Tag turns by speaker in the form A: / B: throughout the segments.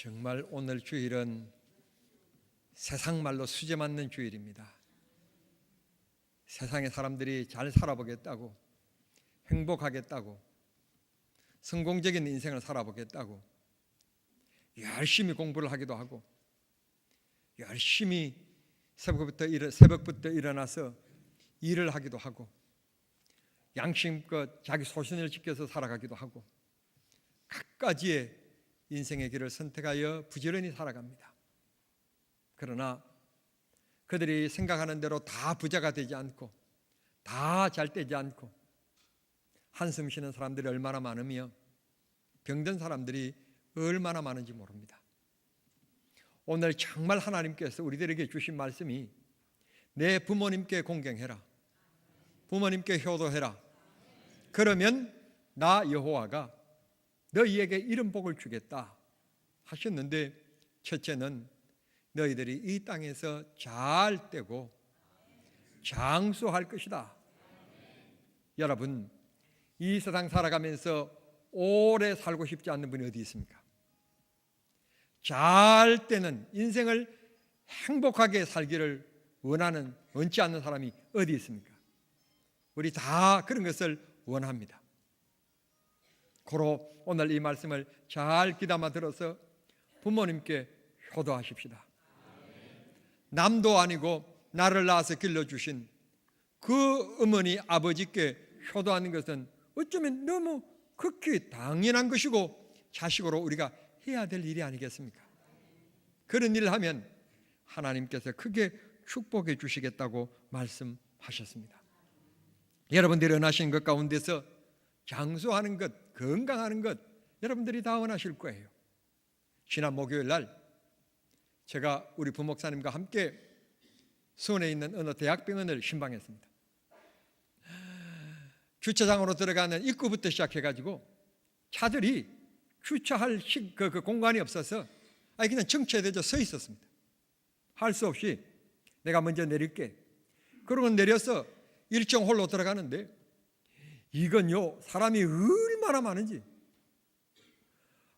A: 정말 오늘 주일은 세상 말로 수제 맞는 주일입니다. 세상의 사람들이 잘 살아보겠다고, 행복하겠다고, 성공적인 인생을 살아보겠다고 열심히 공부를 하기도 하고, 열심히 새벽부터 일어나서 일을 하기도 하고, 양심껏 자기 소신을 지켜서 살아가기도 하고, 각가지의 인생의 길을 선택하여 부지런히 살아갑니다. 그러나 그들이 생각하는 대로 다 부자가 되지 않고, 다 잘 되지 않고, 한숨 쉬는 사람들이 얼마나 많으며 병든 사람들이 얼마나 많은지 모릅니다. 오늘 정말 하나님께서 우리들에게 주신 말씀이 내 부모님께 공경해라, 부모님께 효도해라, 그러면 나 여호와가 너희에게 이런 복을 주겠다 하셨는데, 첫째는 너희들이 이 땅에서 잘 되고 장수할 것이다. 여러분, 이 세상 살아가면서 오래 살고 싶지 않는 분이 어디 있습니까? 잘 되는 인생을 행복하게 살기를 원치 않는 사람이 어디 있습니까? 우리 다 그런 것을 원합니다. 고로 오늘 이 말씀을 잘 귀담아 들어서 부모님께 효도하십시다. 남도 아니고 나를 낳아서 길러주신 그 어머니 아버지께 효도하는 것은 어쩌면 너무 극히 당연한 것이고 자식으로 우리가 해야 될 일이 아니겠습니까? 그런 일을 하면 하나님께서 크게 축복해 주시겠다고 말씀하셨습니다. 여러분들이 원하시는 것 가운데서 장수하는 것, 건강하는 것 여러분들이 다 원하실 거예요. 지난 목요일 날 제가 우리 부목사님과 함께 수원에 있는 어느 대학병원을 신방했습니다. 주차장으로 들어가는 입구부터 시작해가지고 차들이 주차할 그 공간이 없어서 그냥 정체되어 서 있었습니다. 할 수 없이 내가 먼저 내릴게. 그러고 내려서 1층 홀로 들어가는데 이건요, 사람이 얼마나 많은지,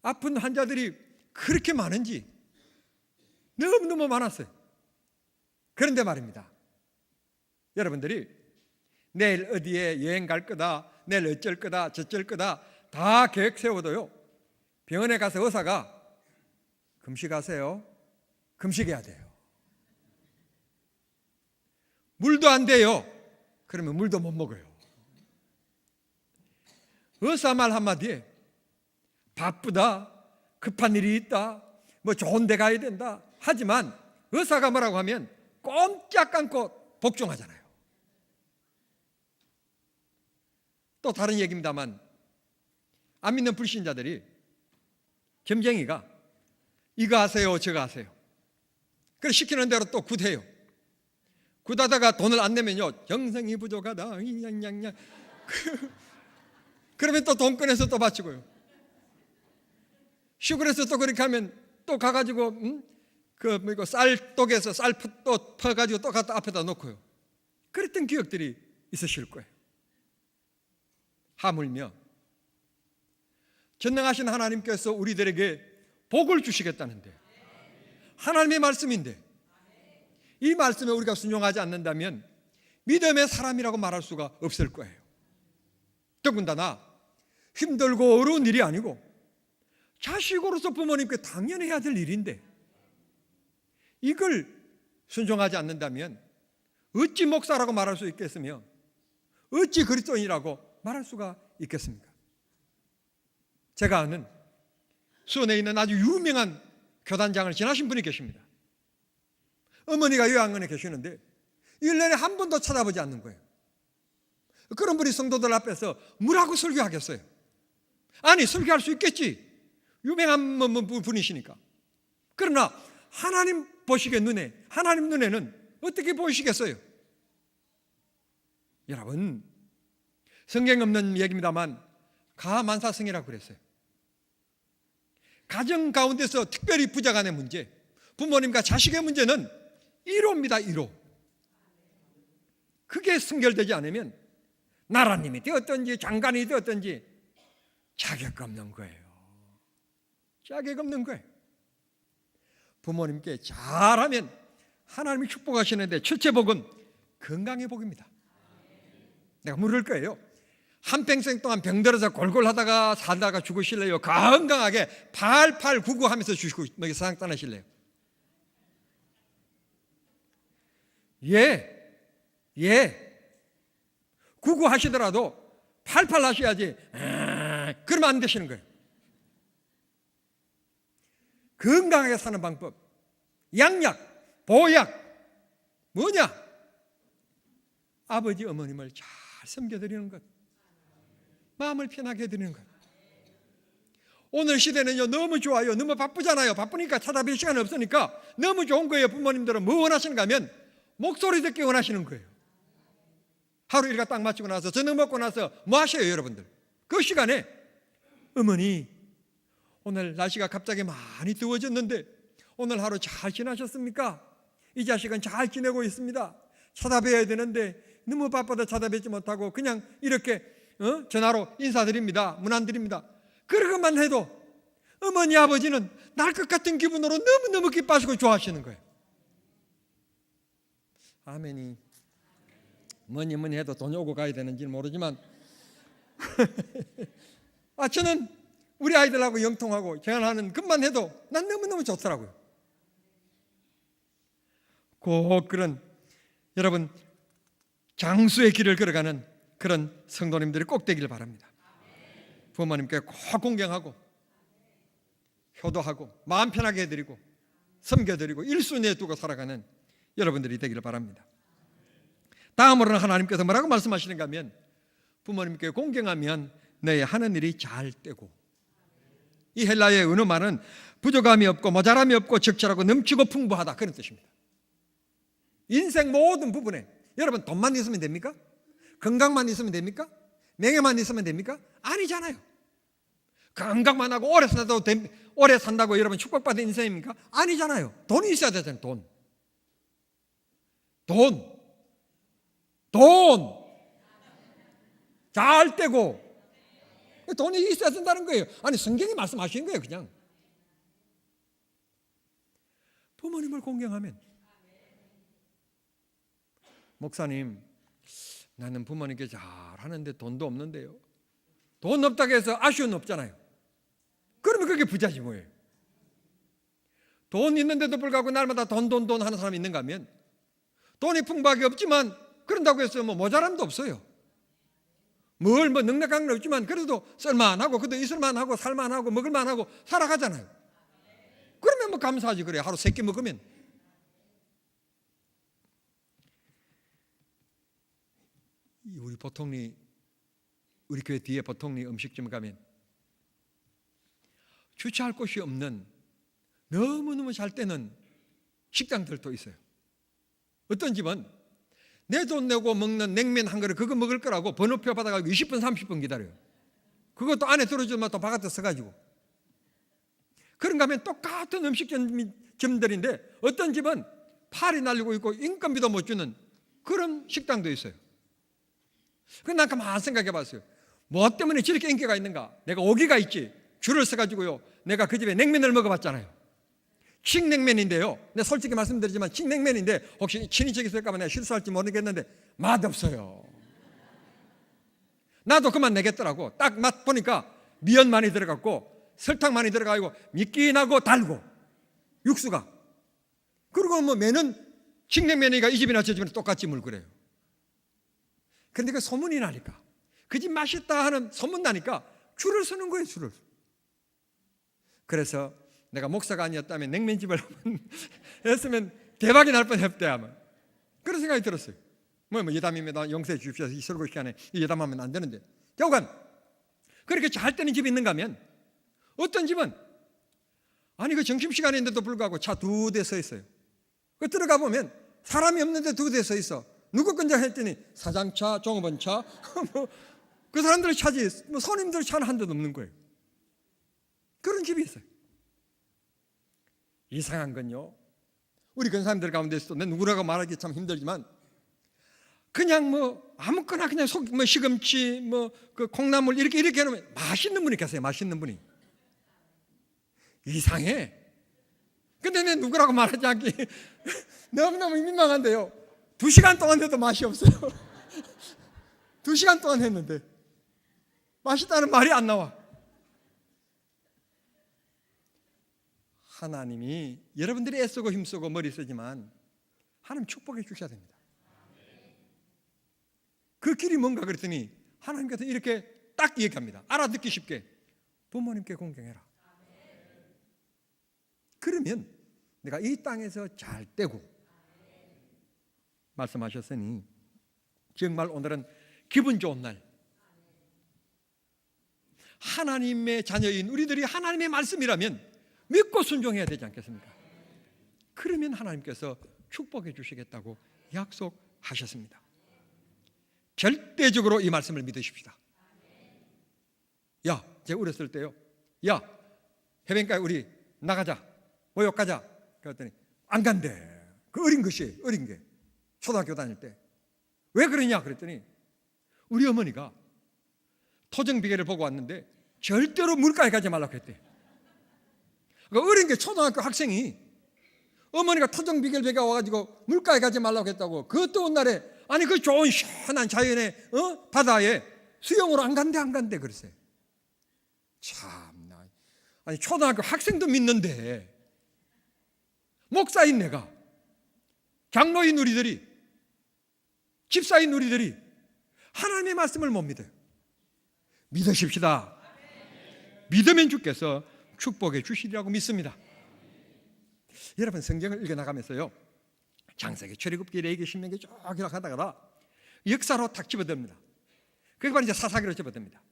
A: 아픈 환자들이 그렇게 많은지 너무너무 많았어요. 그런데 말입니다, 여러분들이 내일 어디에 여행 갈 거다, 내일 어쩔 거다, 저쩔 거다 다 계획 세워도요, 병원에 가서 의사가 금식하세요, 금식해야 돼요. 물도 안 돼요. 그러면 물도 못 먹어요. 의사 말 한마디에 바쁘다, 급한 일이 있다, 뭐 좋은 데 가야 된다 하지만 의사가 뭐라고 하면 꼼짝 않고 복종하잖아요. 또 다른 얘기입니다만, 안 믿는 불신자들이 점쟁이가 이거 하세요 저거 하세요, 그래 시키는 대로 또 굿해요. 굿하다가 돈을 안 내면요, 정성이 부족하다 그러면 또 돈 꺼내서 또 바치고요. 시골에서 또 그렇게 하면 또 가가지고 쌀독에서 쌀 또 퍼가지고 또 갖다 앞에다 놓고요. 그랬던 기억들이 있으실 거예요. 하물며 전능하신 하나님께서 우리들에게 복을 주시겠다는데, 하나님의 말씀인데 이 말씀에 우리가 순종하지 않는다면 믿음의 사람이라고 말할 수가 없을 거예요. 더군다나 힘들고 어려운 일이 아니고 자식으로서 부모님께 당연히 해야 될 일인데 이걸 순종하지 않는다면 어찌 목사라고 말할 수 있겠으며 어찌 그리스도인이라고 말할 수가 있겠습니까? 제가 아는 수원에 있는 아주 유명한 교단장을 지나신 분이 계십니다. 어머니가 요양원에 계시는데 1년에 한 번도 찾아보지 않는 거예요. 그런 분이 성도들 앞에서 뭐라고 설교하겠어요? 아니, 설교할 수 있겠지, 유명한 분이시니까. 그러나 하나님 보시기에 하나님 눈에는 어떻게 보이시겠어요? 여러분, 성경 없는 얘기입니다만 가만사성이라고 그랬어요. 가정 가운데서 특별히 부자간의 문제, 부모님과 자식의 문제는 1호입니다. 1호. 그게 승결되지 않으면 나라님이 되었든지 장관이 되었든지 자격 없는 거예요. 자격 없는 거예요. 부모님께 잘하면 하나님이 축복하시는데 첫째 복은 건강의 복입니다. 내가 물을 거예요. 한평생 동안 병들어서 골골하다가 살다가 죽으실래요? 건강하게 8899 하면서 주시고 세상 떠나실래요? 구구 하시더라도 88 하셔야지. 그러면 안 되시는 거예요. 건강하게 사는 방법, 양약, 보약 뭐냐? 아버지 어머님을 잘 섬겨드리는 것, 마음을 편하게 해드리는 것. 오늘 시대는요 너무 좋아요. 너무 바쁘잖아요. 바쁘니까 찾아뵐 시간이 없으니까 너무 좋은 거예요. 부모님들은 뭐 원하시는가 하면 목소리 듣기 원하시는 거예요. 하루 일과 딱 마치고 나서 저녁 먹고 나서 뭐 하셔요 여러분들? 그 시간에 어머니 오늘 날씨가 갑자기 많이 더워졌는데 오늘 하루 잘 지나셨습니까? 이 자식은 잘 지내고 있습니다. 찾아뵈야 되는데 너무 바빠서 찾아뵙지 못하고 그냥 이렇게 전화로 인사드립니다. 문안드립니다. 그러고만 해도 어머니 아버지는 날 것 같은 기분으로 너무너무 기뻐하시고 좋아하시는 거예요. 아멘이. 뭐니 해도 돈이 오고 가야 되는지는 모르지만 저는 우리 아이들하고 영통하고 제안하는 것만 해도 난 너무너무 좋더라고요. 꼭 그런 여러분 장수의 길을 걸어가는 그런 성도님들이 꼭 되기를 바랍니다. 부모님께 꼭 공경하고 효도하고 마음 편하게 해드리고 섬겨드리고 일순위에 두고 살아가는 여러분들이 되기를 바랍니다. 다음으로는 하나님께서 뭐라고 말씀하시는가 하면 부모님께 공경하면 너의 하는 일이 잘 되고, 이 헬라의 은어말은 부족함이 없고 모자람이 없고 적절하고 넘치고 풍부하다 그런 뜻입니다. 인생 모든 부분에 여러분 돈만 있으면 됩니까? 건강만 있으면 됩니까? 명예만 있으면 됩니까? 아니잖아요. 건강만 하고 오래 산다고 여러분 축복받은 인생입니까? 아니잖아요. 돈이 있어야 되잖아요. 돈 잘 되고 돈이 있어야 된다는 거예요. 아니 성경이 말씀하시는 거예요. 그냥 부모님을 공경하면, 목사님 나는 부모님께 잘하는데 돈도 없는데요. 돈 없다고 해서 아쉬운 없잖아요. 그러면 그게 부자지 뭐예요. 돈 있는데도 불구하고 날마다 돈 하는 사람이 있는가 하면 돈이 풍부하게 없지만 그런다고 해서 모자람도 없어요. 뭘 넉넉한 건 없지만 그래도 쓸만하고 그래도 있을만하고 살만하고 먹을만하고 살아가잖아요. 그러면 감사하지. 그래 하루 3끼 먹으면. 우리 교회 뒤에 보통리 음식점 가면 주차할 곳이 없는 너무너무 잘 되는 식당들도 있어요. 어떤 집은 내 돈 내고 먹는 냉면 한 그릇 그거 먹을 거라고 번호표 받아가지고 20분 30분 기다려요. 그것도 안에 들어주면 또 바깥에 서가지고. 그런가 하면 똑같은 음식점들인데 어떤 집은 팔이 날리고 있고 인건비도 못 주는 그런 식당도 있어요. 그래서 난 가만히 생각해 봤어요. 뭐 때문에 저렇게 인기가 있는가? 내가 오기가 있지. 줄을 서가지고요. 내가 그 집에 냉면을 먹어봤잖아요. 칡냉면인데요. 내가 솔직히 말씀드리지만 칡냉면인데 혹시 친인척이 있을까 봐 내가 실수할지 모르겠는데 맛없어요. 나도 그만 내겠더라고. 딱 맛 보니까 미연 많이 들어갔고 설탕 많이 들어가고 미끼나고 달고 육수가. 그리고 면은 칡냉면이가 이 집이나 저 집이나 똑같이 물그래요. 근데 그 소문이 나니까 그 집 맛있다 하는 소문 나니까 줄을 서는 거예요. 줄을. 그래서 내가 목사가 아니었다면 냉면집을 했으면 대박이 날 뻔했대 아마. 그런 생각이 들었어요. 예담입니다. 용서해 주십시오. 이 설교 시간에 예담하면 안 되는데. 여간 그렇게 잘 되는 집이 있는가 하면 어떤 집은 아니 그 점심시간인데도 불구하고 차 2대 서 있어요. 그 들어가 보면 사람이 없는데 2대 서 있어. 누구 건지 했더니 사장차, 종업원차 그 사람들 차지 손님들 차는 한 대도 없는 거예요. 그런 집이 있어요. 이상한 건요, 우리 근사님들 가운데서도 누구라고 말하기 참 힘들지만 그냥 아무거나 그냥 시금치 그 콩나물 이렇게 해놓으면 맛있는 분이 계세요. 맛있는 분이 이상해. 근데 내 누구라고 말하지 않기 너무너무 민망한데요. 2시간 동안 해도 맛이 없어요. 2시간 동안 했는데 맛있다는 말이 안 나와. 하나님이 여러분들이 애쓰고 힘쓰고 머리 쓰지만 하나님 축복해 주셔야 됩니다. 그 길이 뭔가 그랬더니 하나님께서 이렇게 딱 얘기합니다. 알아듣기 쉽게 부모님께 공경해라. 그러면 내가 이 땅에서 잘 되고 말씀하셨으니 정말 오늘은 기분 좋은 날, 하나님의 자녀인 우리들이 하나님의 말씀이라면 믿고 순종해야 되지 않겠습니까? 그러면 하나님께서 축복해 주시겠다고 약속하셨습니다. 절대적으로 이 말씀을 믿으십시다. 야, 제가 어렸을 때요, 야, 해변가에 우리 나가자, 모욕 가자. 그랬더니 안 간대. 그 어린 것이, 어린 게 초등학교 다닐 때. 왜 그러냐 그랬더니 우리 어머니가 토정비계를 보고 왔는데 절대로 물가에 가지 말라고 했대. 그러니까 어린 게 초등학교 학생이 어머니가 토정비계를 베가 와가지고 물가에 가지 말라고 했다고. 그 더운 날에, 아니 그 좋은 시원한 자연의 바다에 수영으로 안 간대 그랬어요. 참나, 아니 초등학교 학생도 믿는데 목사인 내가, 장로인 우리들이, 집사인 우리들이 하나님의 말씀을 못 믿어요. 믿으십시다. 믿으면 주께서 축복해 주시리라고 믿습니다. 여러분, 성경을 읽어나가면서요, 창세기, 출애굽기, 레위기, 신명기 쭉 하다가 역사로 탁 집어듭니다. 그게 바로 이제 사사기로 집어듭니다.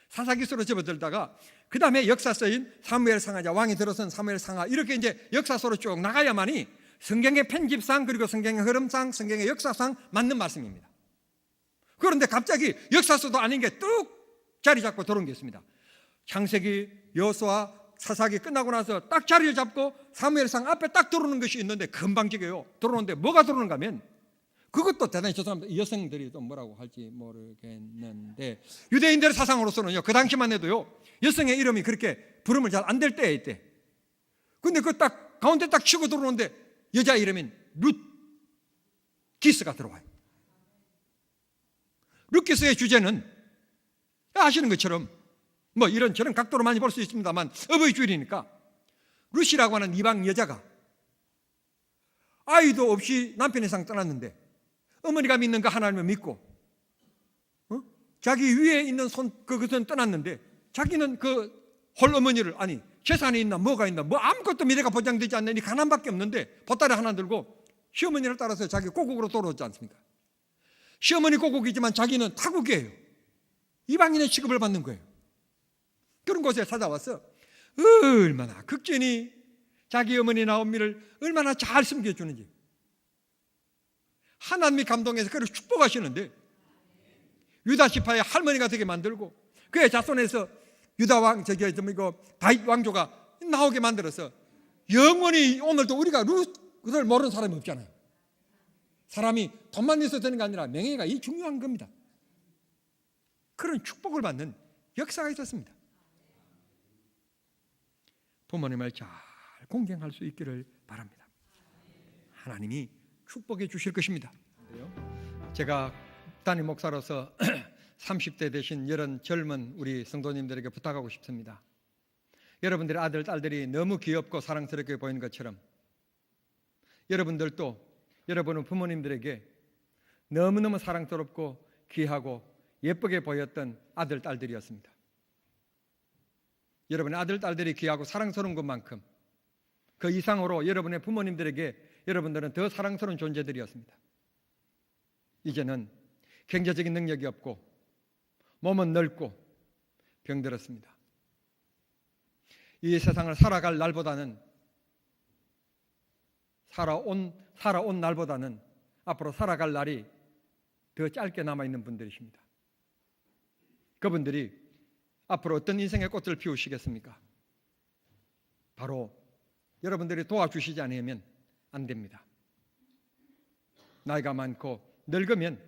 A: 사사기서로 접어들다가 그 다음에 역사서인 사무엘 상하자, 왕이 들어선 사무엘 상하, 이렇게 이제 역사서로 쭉 나가야만이 성경의 편집상, 그리고 성경의 흐름상, 성경의 역사상 맞는 말씀입니다. 그런데 갑자기 역사서도 아닌 게 뚝 자리 잡고 들어온 게 있습니다. 창세기, 여호수아, 사사기 끝나고 나서 딱 자리를 잡고 사무엘상 앞에 딱 들어오는 것이 있는데 금방 지게요. 들어오는데 뭐가 들어오는가 하면, 그것도 대단히 죄송합니다. 여성들이 또 뭐라고 할지 모르겠는데, 유대인들의 사상으로서는요, 그 당시만 해도요, 여성의 이름이 그렇게 부르면 잘 안 될 때에 있대. 근데 그 딱 가운데 딱 치고 들어오는데 여자 이름인 룻 기스가 들어와요. 룻 기스의 주제는 아시는 것처럼 뭐 이런저런 각도로 많이 볼 수 있습니다만 어버이 주일이니까 룻이라고 하는 이방 여자가 아이도 없이 남편 이상 떠났는데 어머니가 믿는 그 하나님을 믿고 자기 위에 있는 그것은 떠났는데 자기는 그 홀어머니를, 아니 재산이 있나 뭐가 있나 뭐 아무것도 미래가 보장되지 않는 이 가난밖에 없는데 보따리 하나 들고 시어머니를 따라서 자기 고국으로 돌아오지 않습니까? 시어머니 고국이지만 자기는 타국이에요. 이방인의 취급을 받는 거예요. 그런 곳에 찾아와서 얼마나 극진히 자기 어머니 나오미를 얼마나 잘 섬겨주는지 하나님이 감동해서 그를 축복하시는데, 유다 지파의 할머니가 되게 만들고 그의 자손에서 유다 왕, 다윗 왕조가 나오게 만들어서 영원히 오늘도 우리가 룻을 모르는 사람이 없잖아요. 사람이 돈만 있어도 되는 게 아니라 명예가 이 중요한 겁니다. 그런 축복을 받는 역사가 있었습니다. 부모님을 잘 공경할 수 있기를 바랍니다. 하나님이 축복해 주실 것입니다. 제가 담임 목사로서 30대 되신 이런 젊은 우리 성도님들에게 부탁하고 싶습니다. 여러분들의 아들, 딸들이 너무 귀엽고 사랑스럽게 보이는 것처럼 여러분들도 여러분은 부모님들에게 너무너무 사랑스럽고 귀하고 예쁘게 보였던 아들, 딸들이었습니다. 여러분의 아들, 딸들이 귀하고 사랑스러운 것만큼 그 이상으로 여러분의 부모님들에게 여러분들은 더 사랑스러운 존재들이었습니다. 이제는 경제적인 능력이 없고 몸은 넓고 병들었습니다. 이 세상을 살아갈 날보다는 살아온 날보다는 앞으로 살아갈 날이 더 짧게 남아있는 분들이십니다. 그분들이 앞으로 어떤 인생의 꽃을 피우시겠습니까? 바로 여러분들이 도와주시지 않으면 안 됩니다. 나이가 많고 늙으면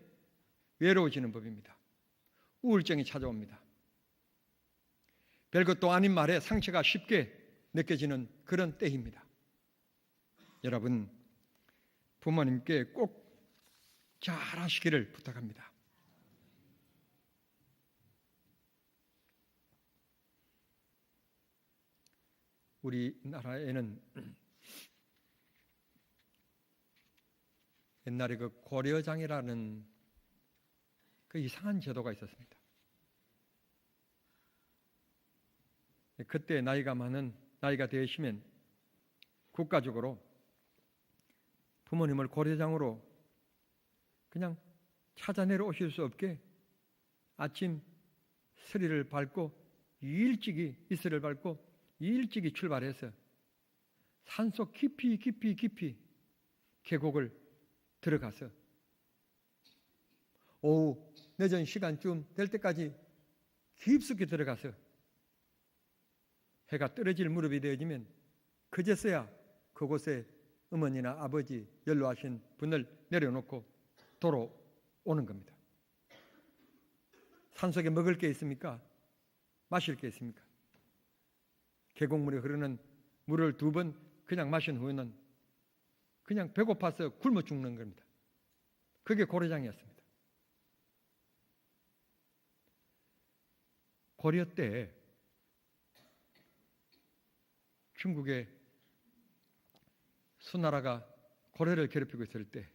A: 외로워지는 법입니다. 우울증이 찾아옵니다. 별것도 아닌 말에 상처가 쉽게 느껴지는 그런 때입니다. 여러분 부모님께 꼭 잘하시기를 부탁합니다. 우리나라에는 옛날에 그 고려장이라는 그 이상한 제도가 있었습니다. 그때 나이가 되시면 국가적으로 부모님을 고려장으로 그냥 찾아내려 오실 수 없게 아침 서리를 밟고 이슬을 밟고 일찍이 출발해서 산속 깊이 계곡을 들어가서 오후 늦은 시간쯤 될 때까지 깊숙이 들어가서 해가 떨어질 무렵이 되어지면 그제서야 그곳에 어머니나 아버지 연로하신 분을 내려놓고 돌아오는 겁니다. 산속에 먹을 게 있습니까? 마실 게 있습니까? 계곡물에 흐르는 물을 2번 그냥 마신 후에는 그냥 배고파서 굶어 죽는 겁니다. 그게 고려장이었습니다. 고려 때 중국의 수나라가 고려를 괴롭히고 있을 때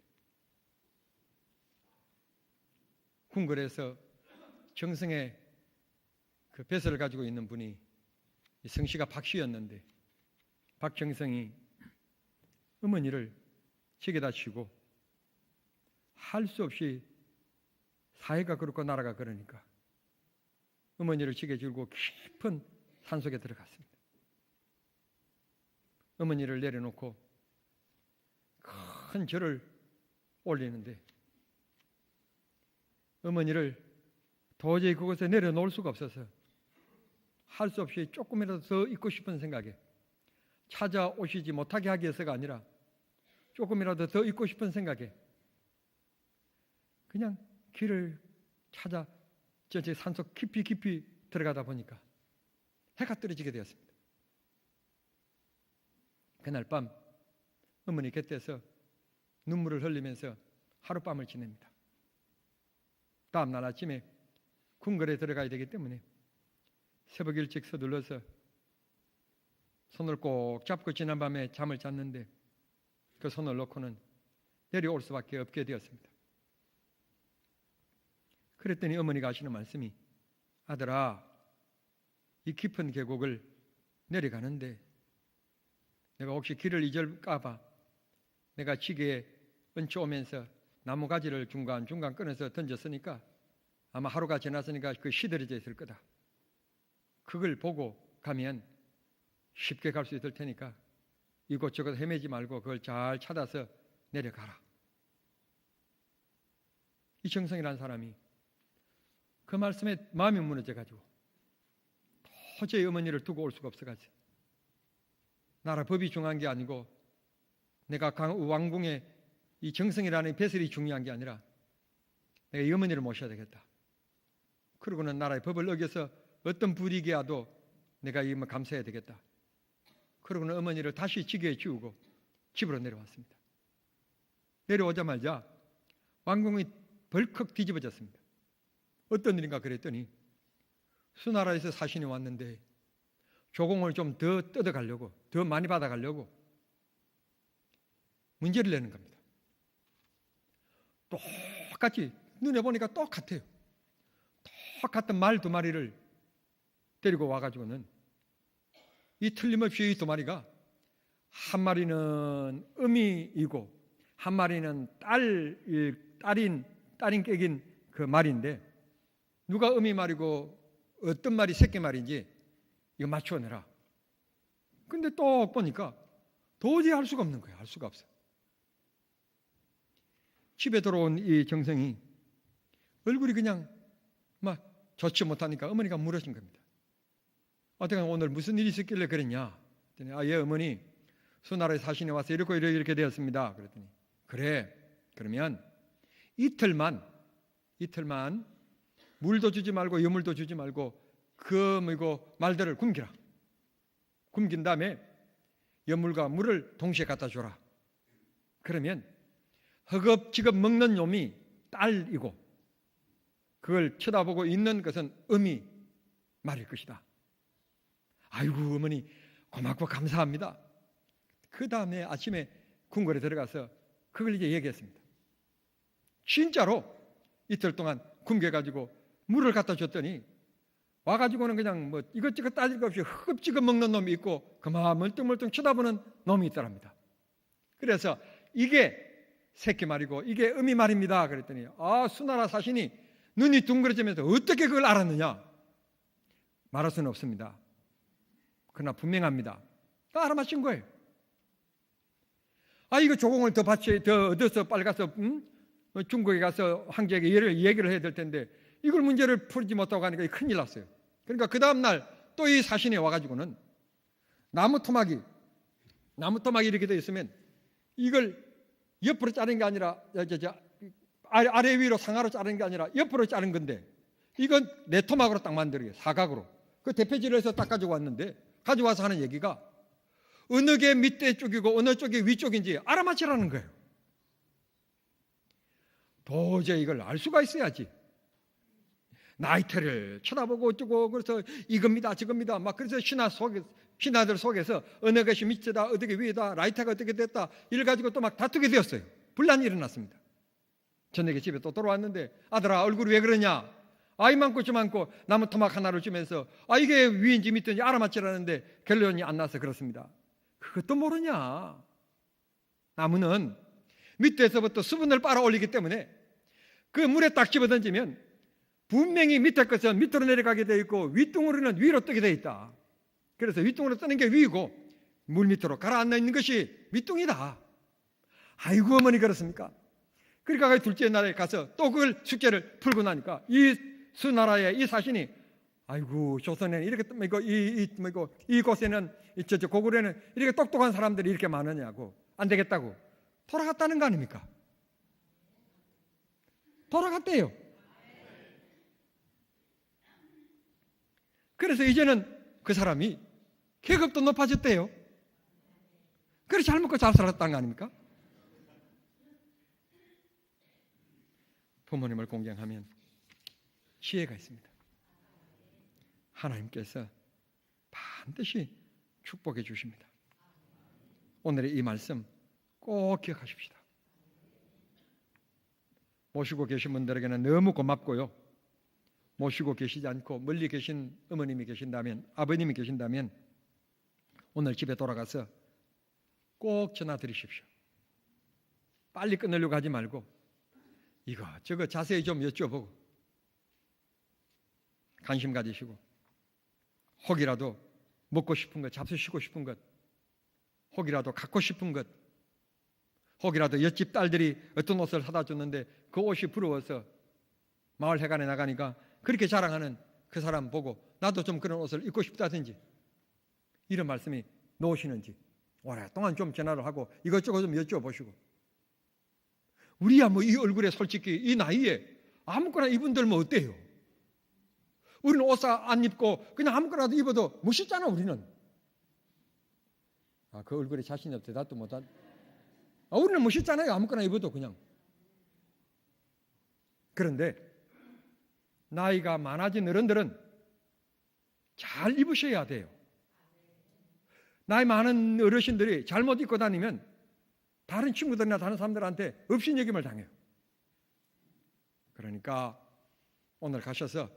A: 궁궐에서 정성의 그 배설을 가지고 있는 분이 성씨가 박씨였는데 박정성이 어머니를 지게다 치고 할 수 없이 사회가 그렇고 나라가 그러니까 어머니를 지게 들고 깊은 산속에 들어갔습니다. 어머니를 내려놓고 큰 절을 올리는데 어머니를 도저히 그곳에 내려놓을 수가 없어서 할 수 없이 조금이라도 더 있고 싶은 생각에 찾아오시지 못하게 하기 위해서가 아니라 조금이라도 더 있고 싶은 생각에 그냥 길을 찾아 저 산속 깊이 들어가다 보니까 해가 떨어지게 되었습니다. 그날 밤 어머니 곁에서 눈물을 흘리면서 하룻밤을 지냅니다. 다음 날 아침에 궁궐에 들어가야 되기 때문에 새벽 일찍 서둘러서 손을 꼭 잡고 지난밤에 잠을 잤는데 그 손을 놓고는 내려올 수밖에 없게 되었습니다. 그랬더니 어머니가 하시는 말씀이 아들아 이 깊은 계곡을 내려가는데 내가 혹시 길을 잊을까 봐 내가 지게에 얹혀오면서 나무가지를 중간중간 꺼내서 던졌으니까 아마 하루가 지났으니까 그 시들어져 있을 거다. 그걸 보고 가면 쉽게 갈 수 있을 테니까 이곳저곳 헤매지 말고 그걸 잘 찾아서 내려가라. 이정성이라는 사람이 그 말씀에 마음이 무너져가지고 도저히 어머니를 두고 올 수가 없어가지고 나라 법이 중요한 게 아니고 내가 왕궁의 이 정성이라는 배설이 중요한 게 아니라 내가 이 어머니를 모셔야 되겠다. 그러고는 나라의 법을 어겨서 어떤 불이익이 와도 내가 이 감사해야 되겠다. 그러고는 어머니를 다시 지게에 지우고 집으로 내려왔습니다. 내려오자마자 왕궁이 벌컥 뒤집어졌습니다. 어떤 일인가 그랬더니 수나라에서 사신이 왔는데 조공을 좀 더 뜯어가려고 더 많이 받아가려고 문제를 내는 겁니다. 똑같이 눈에 보니까 똑같아요. 똑같은 말 2마리를 데리고 와가지고는 이 틀림없이 이 2마리가 한 마리는 어미이고 한 마리는 딸인 깨긴 그 말인데 누가 어미 말이고 어떤 말이 새끼 말인지 이거 맞춰내라. 근데 똑 보니까 도저히 알 수가 없는 거예요. 알 수가 없어. 집에 들어온 이 정성이 얼굴이 그냥 막 좋지 못하니까 어머니가 물으신 겁니다. 어떻게 오늘 무슨 일이 있었길래 그랬냐? 그랬더니 예 어머니 수나라에 사신이 와서 이렇게 되었습니다. 그랬더니 그래 그러면 이틀만 물도 주지 말고 여물도 주지 말고 그 말들을 굶기라. 굶긴 다음에 여물과 물을 동시에 갖다 줘라. 그러면 허겁지겁 먹는 놈이 딸이고 그걸 쳐다보고 있는 것은 어미 말일 것이다. 아이고 어머니 고맙고 감사합니다. 그 다음에 아침에 궁궐에 들어가서 그걸 이제 얘기했습니다. 진짜로 이틀 동안 굶겨가지고 물을 갖다 줬더니 와가지고는 그냥 뭐 이것저것 따질 것 없이 허겁지겁 먹는 놈이 있고 그만 멀뚱멀뚱 쳐다보는 놈이 있더랍니다. 그래서 이게 새끼 말이고 이게 어미 말입니다. 그랬더니 수나라 사신이 눈이 둥그러지면서 어떻게 그걸 알았느냐? 말할 수는 없습니다. 그러나 분명합니다. 다 알아맞힌 거예요. 이거 조공을 더 얻어서 빨리 가서 중국에 가서 황제에게 얘기를 해야 될 텐데 이걸 문제를 풀지 못하고 가니까 큰일 났어요. 그러니까 그 다음날 또 이 사신이 와가지고는 나무 토막이 이렇게 되어 있으면 이걸 옆으로 자른 게 아니라 아래 위로 상하로 자른 게 아니라 옆으로 자른 건데 이건 네 토막으로 딱 만들어요. 사각으로. 그 대패질을 해서 딱 가지고 왔는데 가져와서 하는 얘기가 어느 게 밑에 쪽이고 어느 쪽이 위쪽인지 알아맞히라는 거예요. 도저히 이걸 알 수가 있어야지. 나이테를 쳐다보고 어쩌고 그래서 이겁니다 저겁니다 막 그래서 신하들 속에서 어느 것이 밑이다 어떻게 위에다 라이터가 어떻게 됐다 이를 가지고 또 막 다투게 되었어요. 분란이 일어났습니다. 저녁에 집에 또 돌아왔는데 아들아 얼굴이 왜 그러냐? 이 많고 저 많고 나무 토막 하나를 주면서 이게 위인지 밑인지 알아맞히라는데 결론이 안 나서 그렇습니다. 그것도 모르냐? 나무는 밑에서부터 수분을 빨아 올리기 때문에 그 물에 딱 집어던지면 분명히 밑에 것은 밑으로 내려가게 되어 있고 윗둥으로는 위로 뜨게 되어 있다. 그래서 윗둥으로 뜨는 게 위고 물 밑으로 가라앉아 있는 것이 밑둥이다. 아이고 어머니 그렇습니까? 그러니까 둘째 날에 가서 또 그걸 숙제를 풀고 나니까 이 수나라의 이 사신이 아이고 조선에는 이렇게 이곳에는 저 고구려는 이렇게 똑똑한 사람들이 이렇게 많으냐고 안 되겠다고 돌아갔다는 거 아닙니까? 돌아갔대요. 그래서 이제는 그 사람이 계급도 높아졌대요. 그래서 잘 먹고 잘 살았다는 거 아닙니까? 부모님을 공경하면 지혜가 있습니다. 하나님께서 반드시 축복해 주십니다. 오늘의 이 말씀 꼭 기억하십시다. 모시고 계신 분들에게는 너무 고맙고요. 모시고 계시지 않고 멀리 계신 어머님이 계신다면 아버님이 계신다면 오늘 집에 돌아가서 꼭 전화 드리십시오. 빨리 끊으려고 하지 말고 이거 자세히 좀 여쭤보고 관심 가지시고 혹이라도 먹고 싶은 것, 잡수시고 싶은 것, 혹이라도 갖고 싶은 것, 혹이라도 옆집 딸들이 어떤 옷을 사다 줬는데 그 옷이 부러워서 마을 회관에 나가니까 그렇게 자랑하는 그 사람 보고 나도 좀 그런 옷을 입고 싶다든지 이런 말씀이 놓으시는지 오랫동안 좀 전화를 하고 이것저것 좀 여쭤보시고 우리야 뭐 이 얼굴에 솔직히 이 나이에 아무거나 입은들 뭐 어때요? 우리는 옷 안 입고 그냥 아무거나도 입어도 멋있잖아 우리는. 그 얼굴에 자신이 없대 나도 못한. 우리는 멋있잖아요 아무거나 입어도 그냥. 그런데 나이가 많아진 어른들은 잘 입으셔야 돼요. 나이 많은 어르신들이 잘못 입고 다니면 다른 친구들이나 다른 사람들한테 업신여김을 당해요. 그러니까 오늘 가셔서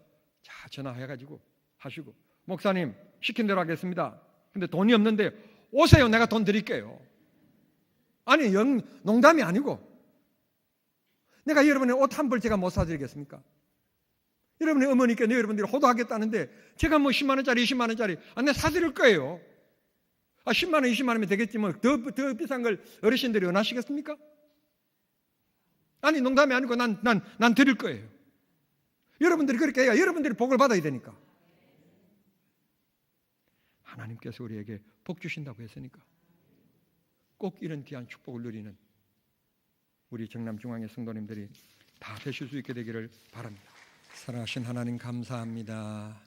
A: 자 전화해가지고 하시고 목사님 시킨 대로 하겠습니다. 근데 돈이 없는데 오세요. 내가 돈 드릴게요. 아니 농담이 아니고 내가 여러분의 옷 한 벌 제가 못 사드리겠습니까? 여러분의 어머니께 여러분들이 호도하겠다는데 제가 뭐 10만 원짜리 20만 원짜리 내가 사드릴 거예요. 10만 원 20만 원이면 되겠지 뭐 더 비싼 걸 어르신들이 원하시겠습니까? 아니 농담이 아니고 난 드릴 거예요. 여러분들이 그렇게 해야 여러분들이 복을 받아야 되니까. 하나님께서 우리에게 복 주신다고 했으니까 꼭 이런 귀한 축복을 누리는 우리 정남중앙의 성도님들이 다 되실 수 있게 되기를 바랍니다. 사랑하신 하나님 감사합니다.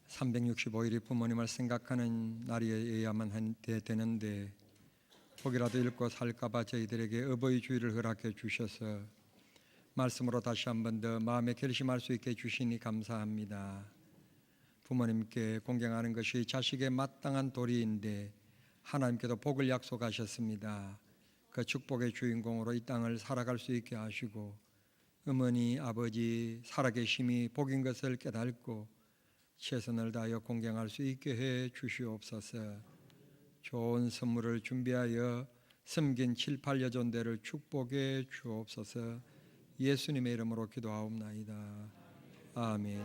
A: 365일이 부모님을 생각하는 날이어야만 되는데 혹이라도 읽고 살까봐 저희들에게 어버이 주의를 허락해 주셔서 말씀으로 다시 한 번 더 마음에 결심할 수 있게 주시니 감사합니다. 부모님께 공경하는 것이 자식의 마땅한 도리인데 하나님께도 복을 약속하셨습니다. 그 축복의 주인공으로 이 땅을 살아갈 수 있게 하시고 어머니 아버지 살아계심이 복인 것을 깨닫고 최선을 다하여 공경할 수 있게 해 주시옵소서. 좋은 선물을 준비하여 섬긴 7, 8여존대를 축복해 주옵소서. 예수님의 이름으로 기도하옵나이다. 아멘.